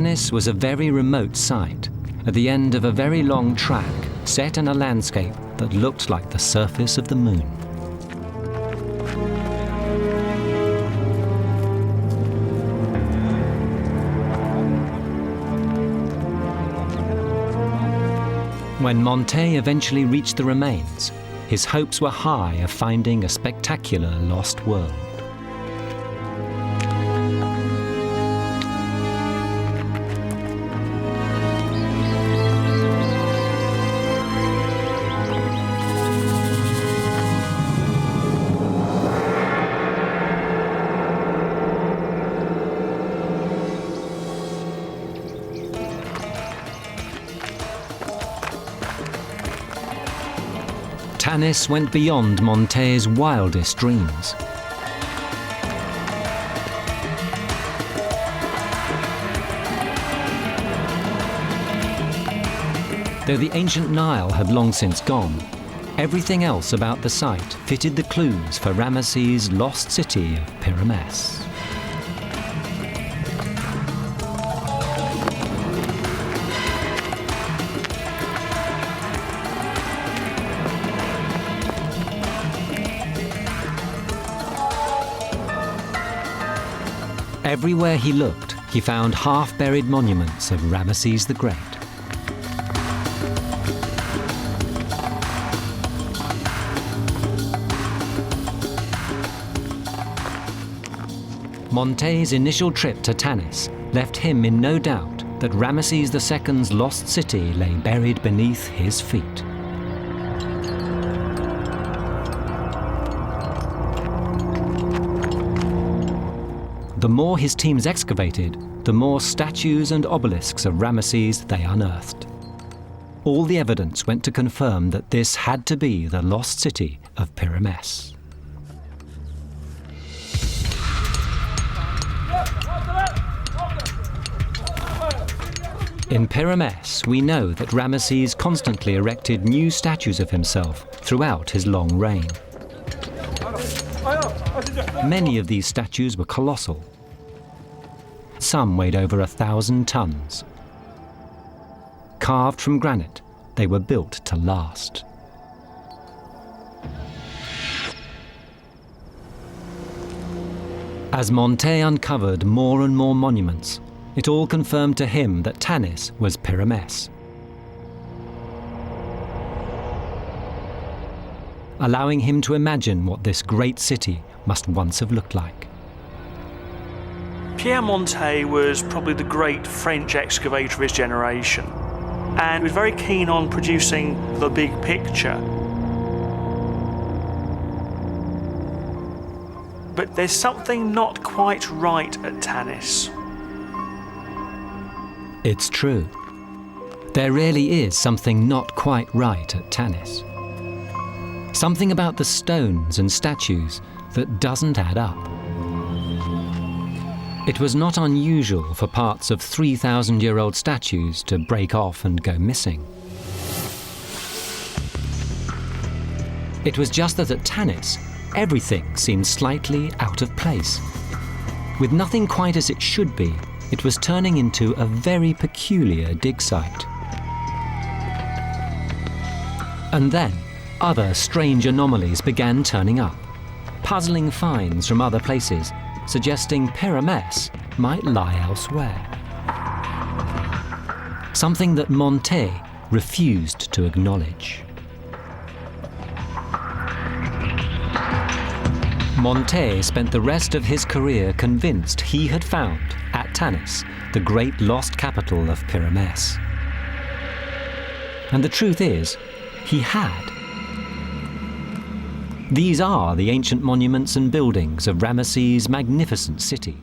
Tanis was a very remote site, at the end of a very long track set in a landscape that looked like the surface of the moon. When Montet eventually reached the remains, his hopes were high of finding a spectacular lost world. Tanis went beyond Montet's wildest dreams. Though the ancient Nile had long since gone, everything else about the site fitted the clues for Ramesses' lost city of Ramesses. Everywhere he looked, he found half-buried monuments of Ramesses the Great. Montet's initial trip to Tanis left him in no doubt that Ramesses II's lost city lay buried beneath his feet. The more his teams excavated, the more statues and obelisks of Ramesses they unearthed. All the evidence went to confirm that this had to be the lost city of Ramesses. In Ramesses, we know that Ramesses constantly erected new statues of himself throughout his long reign. Many of these statues were colossal. Some weighed over 1,000 tons. Carved from granite, they were built to last. As Montet uncovered more and more monuments, it all confirmed to him that Tanis was Ramesses, allowing him to imagine what this great city must once have looked like. Pierre Montet was probably the great French excavator of his generation, and was very keen on producing the big picture. But there's something not quite right at Tanis. It's true. There really is something not quite right at Tanis. Something about the stones and statues that doesn't add up. It was not unusual for parts of 3,000-year-old statues to break off and go missing. It was just that at Tanis, everything seemed slightly out of place. With nothing quite as it should be, it was turning into a very peculiar dig site. And then, other strange anomalies began turning up. Puzzling finds from other places, suggesting Ramesses might lie elsewhere. Something that Montet refused to acknowledge. Montet spent the rest of his career convinced he had found, at Tanis, the great lost capital of Ramesses. And the truth is, he had. These are the ancient monuments and buildings of Ramesses' magnificent city.